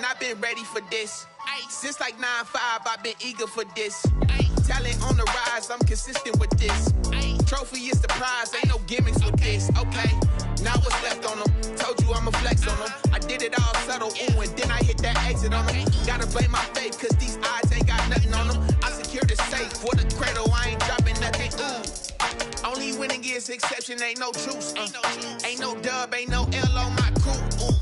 I've been ready for this. Since like 9-5, I've been eager for this. Talent on the rise, I'm consistent with this. Trophy is the prize, ain't no gimmicks with this. Okay, now what's left on them? Told you I'ma flex on them. I did it all subtle, ooh, and then I hit that exit on them. Gotta blame my faith, cause these odds ain't got nothing on them. I secure the safe for the cradle, I ain't dropping nothing, ooh. Only winning is exception, ain't no truce. Ain't no dub, ain't no L on my crew. Ooh.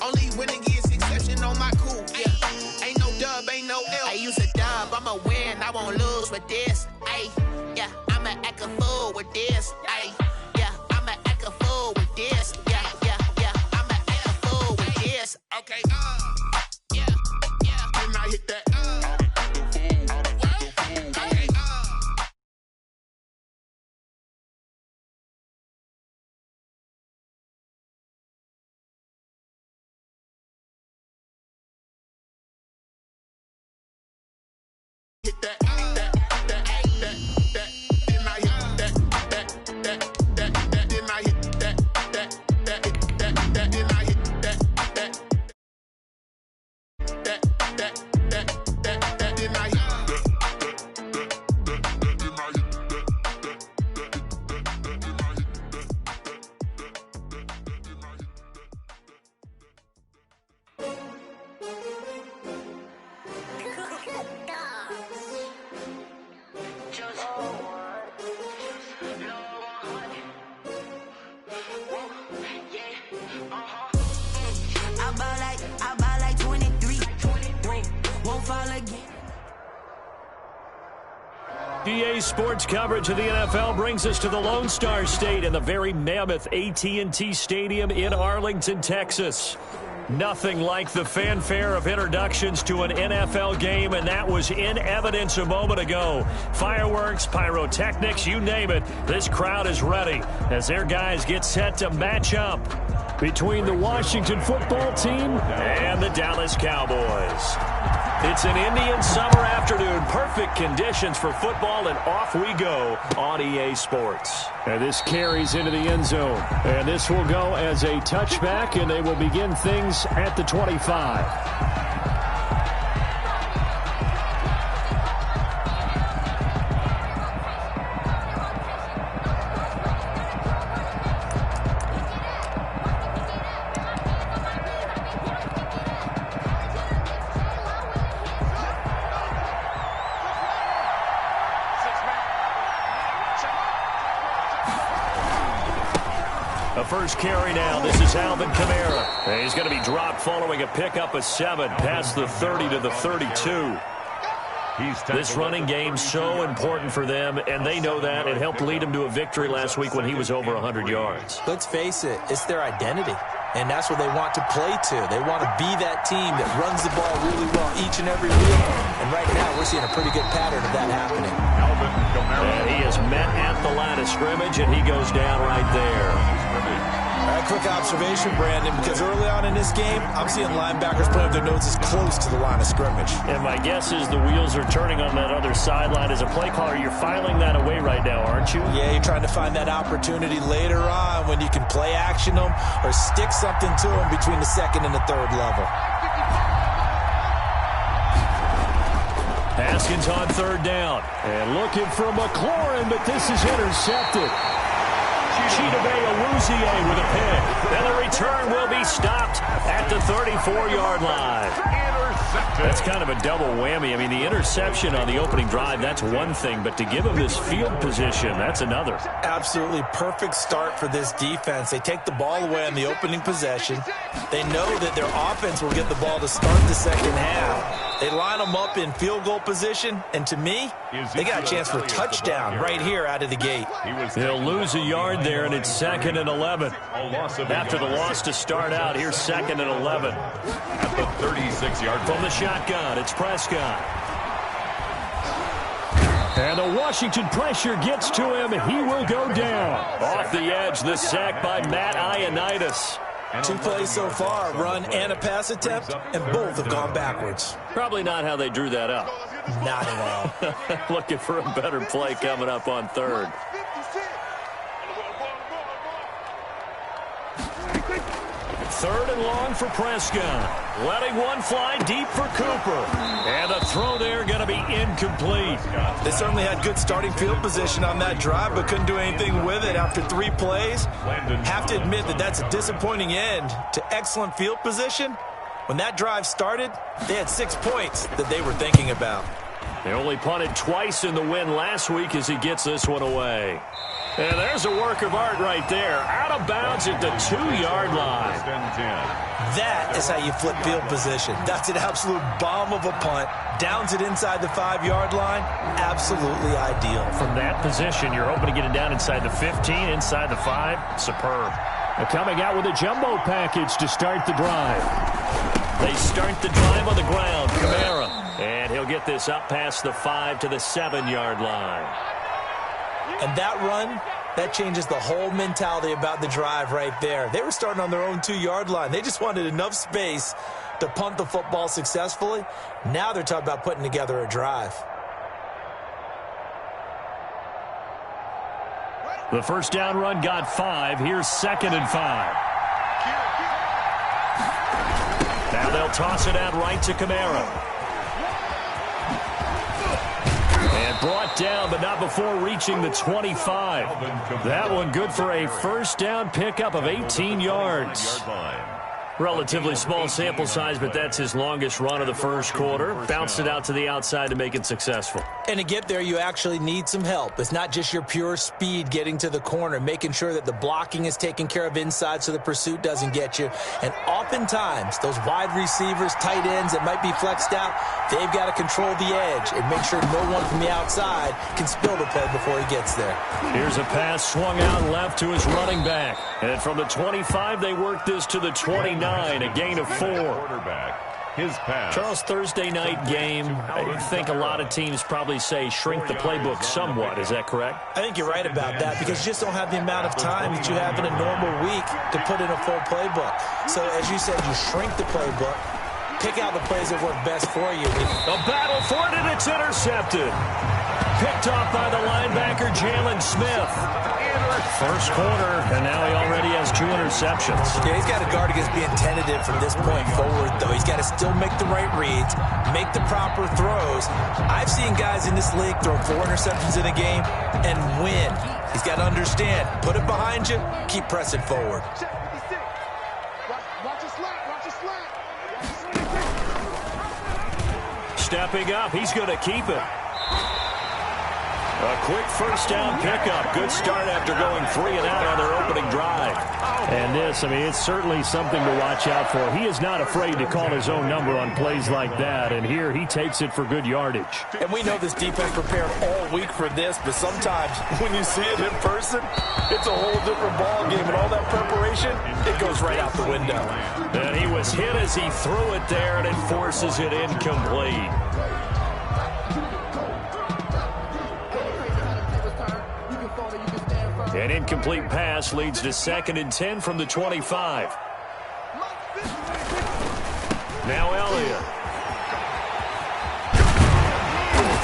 Only winning is exception on my crew, yeah. Ain't no dub, ain't no L. I use a dub, I'ma win, I won't lose with this. Ay, yeah, I'ma act a fool with this. Ay, yeah, I'ma act a fool with this. Yeah, yeah, yeah, I'ma act a fool with this. Okay, yeah, yeah. Then I hit that. Hit that, then I hit that, then I hit that, then I hit that, then I hit I buy like 23. Won't fall again. EA Sports coverage of the NFL brings us to the Lone Star State and the very mammoth AT&T Stadium in Arlington, Texas. Nothing like the fanfare of introductions to an NFL game, and that was in evidence a moment ago. Fireworks, pyrotechnics, you name it. This crowd is ready as their guys get set to match up between the Washington football team and the Dallas Cowboys. It's an Indian summer afternoon. Perfect conditions for football, and off we go on EA Sports. And this carries into the end zone. And this will go as a touchback, and they will begin things at the 25. A first carry now. This is Alvin Kamara. And he's going to be dropped following a pickup of 7 past the 30 to the 32. This running game so important for them, and they know that. It helped lead them to a victory last week when he was over 100 yards. Let's face it, it's their identity, and that's what they want to play to. They want to be that team that runs the ball really well each and every week, and right now we're seeing a pretty good pattern of that happening. And he is met at the line of scrimmage, and he goes down right there. A quick observation, Brandon, because early on in this game, I'm seeing linebackers putting their noses close to the line of scrimmage. And my guess is the wheels are turning on that other sideline. As a play caller, you're filing that away right now, aren't you? Yeah, you're trying to find that opportunity later on when you can play action them or stick something to them between the second and the third level. Haskins on third down. And looking for McLaurin, but this is intercepted. Chidobe with a pick. And the return will be stopped at the 34-yard line. That's kind of a double whammy. I mean, the interception on the opening drive, that's one thing. But to give him this field position, that's another. Absolutely perfect start for this defense. They take the ball away on the opening possession. They know that their offense will get the ball to start the second half. They line them up in field goal position, and to me, they got a chance for a touchdown right here out of the gate. They'll lose a yard there, and it's 2nd and 11. After the loss to start out, here's 2nd and 11. At the 36-yard line. From the shotgun, it's Prescott. And the Washington pressure gets to him. He will go down. Off the edge, the sack by Matt Ioannidis. 2 plays so far, run and a pass attempt, and both have gone backwards. Probably not how they drew that up. Not at all. Looking for a better play coming up on third. Third and long for Prescott. letting one fly deep for Cooper. And the throw there going to be incomplete. They certainly had good starting field position on that drive, but couldn't do anything with it after 3 plays. Have to admit that that's a disappointing end to excellent field position. When that drive started, they had 6 points that they were thinking about. They only punted twice in the win last week as he gets this one away. And there's a work of art right there. Out of bounds at the 2-yard line. That is how you flip field position. That's an absolute bomb of a punt. Downs it inside the 5-yard line. Absolutely ideal. From that position, you're hoping to get it down inside the 15, inside the 5. Superb. They're coming out with a jumbo package to start the drive. They start the drive on the ground. Kamara. And he'll get this up past the 5 to the 7-yard line. And that run, that changes the whole mentality about the drive right there. They were starting on their own 2-yard line. They just wanted enough space to punt the football successfully. Now they're talking about putting together a drive. The first down run got 5. Here's 2nd and 5. Now they'll toss it out right to Kamara. And brought down, but not before reaching the 25. That one good for a first down pickup of 18 yards. Relatively small sample size, but that's his longest run of the first quarter. Bounced it out to the outside to make it successful. And to get there, you actually need some help. It's not just your pure speed getting to the corner, making sure that the blocking is taken care of inside so the pursuit doesn't get you. And oftentimes, those wide receivers, tight ends that might be flexed out, they've got to control the edge and make sure no one from the outside can spill the play before he gets there. Here's a pass swung out left to his running back. And from the 25, they work this to the 29. A gain of 4. Charles, Thursday night game, I think a lot of teams probably say shrink the playbook somewhat. Is that correct? I think you're right about that because you just don't have the amount of time that you have in a normal week to put in a full playbook. So, as you said, you shrink the playbook, pick out the plays that work best for you. A battle for it, and it's intercepted. Picked off by the linebacker, Jalen Smith. First quarter, and now he already has 2 interceptions. Yeah, he's got to guard against being tentative from this point forward, though. He's got to still make the right reads, make the proper throws. I've seen guys in this league throw 4 interceptions in a game and win. He's got to understand, put it behind you, keep pressing forward. Stepping up, he's going to keep it. A quick first down pickup. Good start after going 3 and out on their opening drive. And this, I mean, it's certainly something to watch out for. He is not afraid to call his own number on plays like that. And here he takes it for good yardage. And we know this defense prepared all week for this, but sometimes when you see it in person, it's a whole different ball game. And all that preparation, it goes right out the window. And he was hit as he threw it there, and it forces it incomplete. An incomplete pass leads to 2nd and 10 from the 25. Now Elliott.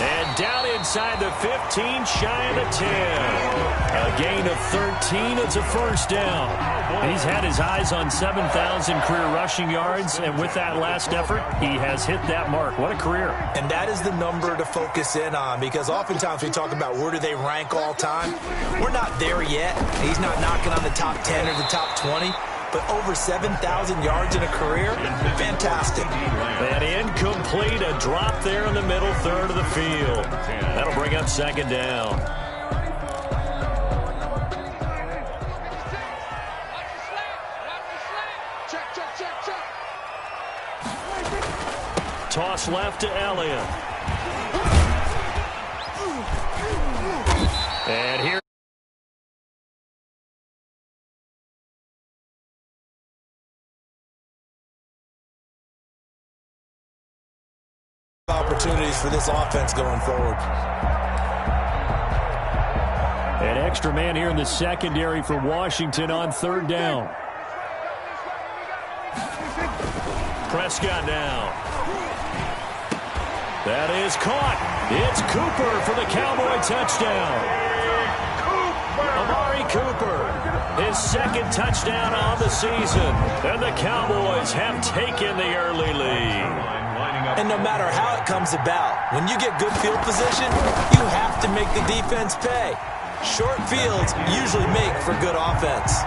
And down inside the 15, shy of the 10. A gain of 13. It's a first down. And he's had his eyes on 7,000 career rushing yards, and with that last effort, he has hit that mark. What a career. And that is the number to focus in on, because oftentimes we talk about where do they rank all time. We're not there yet. He's not knocking on the top 10 or the top 20. But over 7,000 yards in a career, fantastic. And incomplete, a drop there in the middle third of the field. That'll bring up 2nd down. Toss left to Elliott. And here. Opportunities for this offense going forward. An extra man here in the secondary for Washington on 3rd down. Prescott now. That is caught. It's Cooper for the Cowboy touchdown. Amari Cooper, his second touchdown on the season. And the Cowboys have taken the early lead. And no matter how it comes about, when you get good field position, you have to make the defense pay. Short fields usually make for good offense.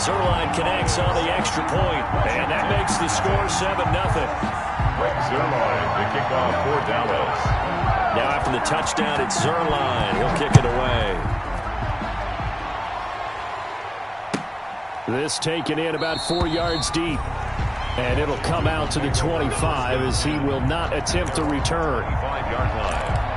Zerline connects on the extra point, and that makes the score 7-0. Zerline to kick off for Dallas. Now after the touchdown, it's Zerline. He'll kick it away. This taken in about 4 yards deep. And it'll come out to the 25 as he will not attempt to return. 5-yard line.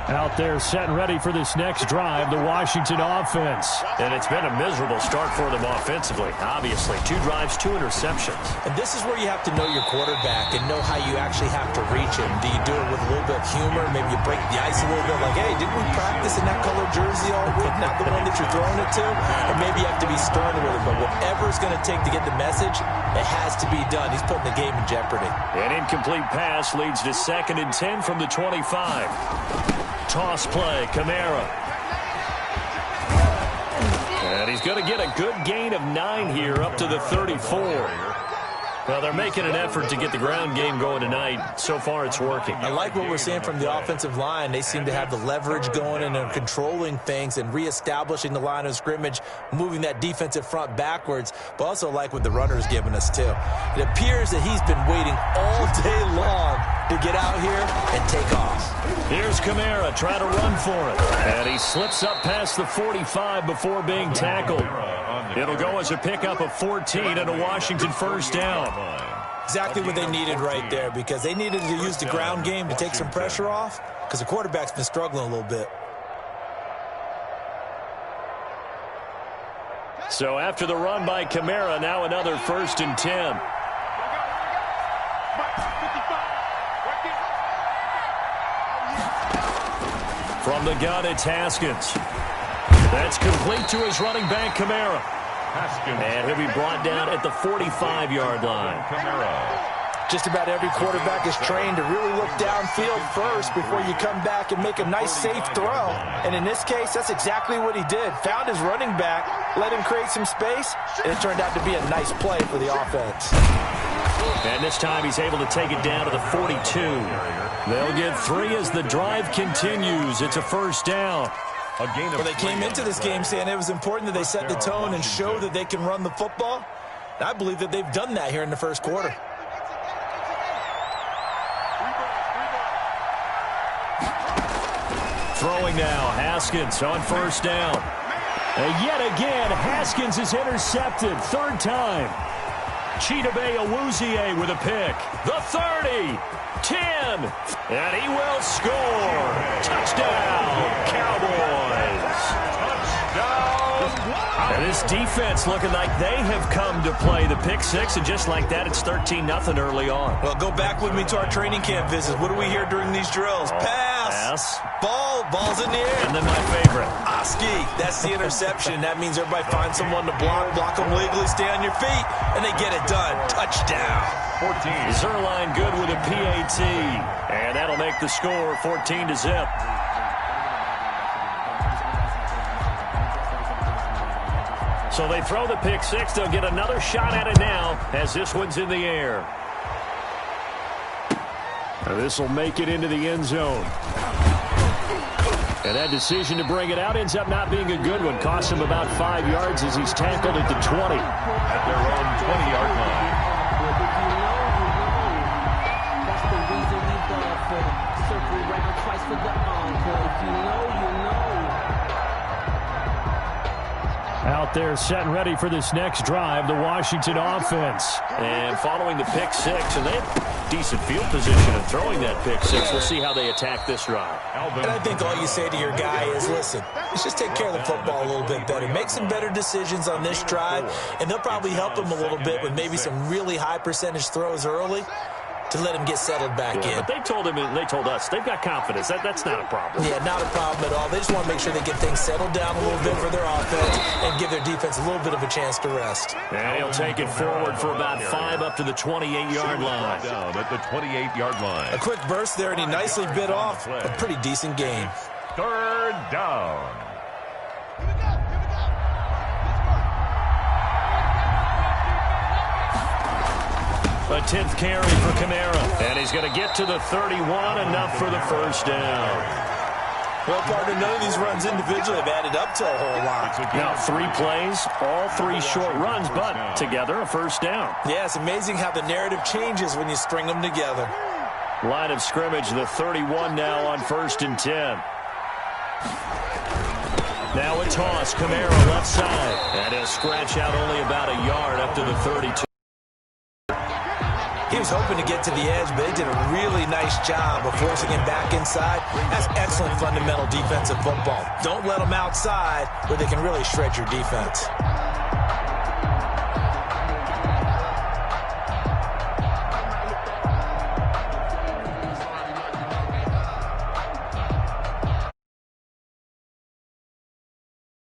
Out there set and ready for this next drive, the Washington offense. And it's been a miserable start for them offensively. Obviously, 2 drives, 2 interceptions. And this is where you have to know your quarterback and know how you actually have to reach him. Do you do it with a little bit of humor? Maybe you break the ice a little bit like, hey, didn't we practice in that colored jersey all week? Not the one that you're throwing it to? Or maybe you have to be stern with him. But whatever it's going to take to get the message, it has to be done. He's putting the game in jeopardy. An incomplete pass leads to 2nd and 10 from the 25. Toss play, Kamara. And he's going to get a good gain of 9 here up to the 34. Well, they're making an effort to get the ground game going tonight. So far, it's working. I like what we're seeing from the offensive line. They seem to have the leverage going and they're controlling things and reestablishing the line of scrimmage, moving that defensive front backwards, but also like what the runner's giving us, too. It appears that he's been waiting all day long to get out here and take off. Here's Kamara trying to run for it. And he slips up past the 45 before being tackled. It'll go as a pickup of 14 and a Washington first down. Exactly what they needed right there, because they needed to use the ground game to take some pressure off, because the quarterback's been struggling a little bit. So after the run by Kamara, now another 1st and 10. From the gun, it's Haskins. That's complete to his running back, Kamara. And he'll be brought down at the 45-yard line. Just about every quarterback is trained to really look downfield first before you come back and make a nice, safe throw. And in this case, that's exactly what he did. Found his running back, let him create some space, and it turned out to be a nice play for the offense. And this time he's able to take it down to the 42. They'll get 3 as the drive continues. It's a first down. Well, they came into this game saying it was important that they set the tone and show that they can run the football. And I believe that they've done that here in the first quarter. Throwing now, Haskins on first down. And yet again, Haskins is intercepted. 3rd time. Chidobe Awuzie with a pick. The 30, 10, and he will score. Touchdown, Cowboys. And this defense looking like they have come to play the pick 6, and just like that, it's 13-0 early on. Well, go back with me to our training camp visits. What do we hear during these drills? Pass. Ball's in the air. And then my favorite. Oski, that's the interception. That means everybody finds someone to block them legally, stay on your feet, and they get it done. Touchdown. 14. Zerline good with a PAT. And that'll make the score 14-0. So they throw the pick 6. They'll get another shot at it now as this one's in the air. This will make it into the end zone. And that decision to bring it out ends up not being a good one. Costs him about 5 yards as he's tackled at the 20. At their own 20-yard line. That's the reason we ball for. Circle around twice for the encore. If you know, you know. Out there set and ready for this next drive, the Washington offense. And following the pick 6, and they have decent field position and throwing that pick 6. We'll see how they attack this drive. And I think all you say to your guy is, listen, let's just take care of the football a little bit better. Make some better decisions on this drive, and they'll probably help him a little bit with maybe some really high percentage throws early to let him get settled back in. But they told him, and they told us, they've got confidence. That's not a problem. Yeah, not a problem at all. They just want to make sure they get things settled down a little bit for their offense and give their defense a little bit of a chance to rest. And he'll take it forward for about 5 up to the 28-yard line. Down at the 28-yard line. A quick burst there, and he nicely bit off a pretty decent gain. Third down. A 10th carry for Kamara. And he's going to get to the 31, enough for the first down. Well, partner, none of these runs individually have added up to a whole lot. Now 3 plays, all 3 short runs, but together a first down. Yeah, it's amazing how the narrative changes when you string them together. Line of scrimmage, the 31 now on 1st and 10. Now a toss, Kamara left side. And he'll scratch out only about a yard up to the 32. He was hoping to get to the edge, but they did a really nice job of forcing him back inside. That's excellent fundamental defensive football. Don't let them outside where they can really shred your defense.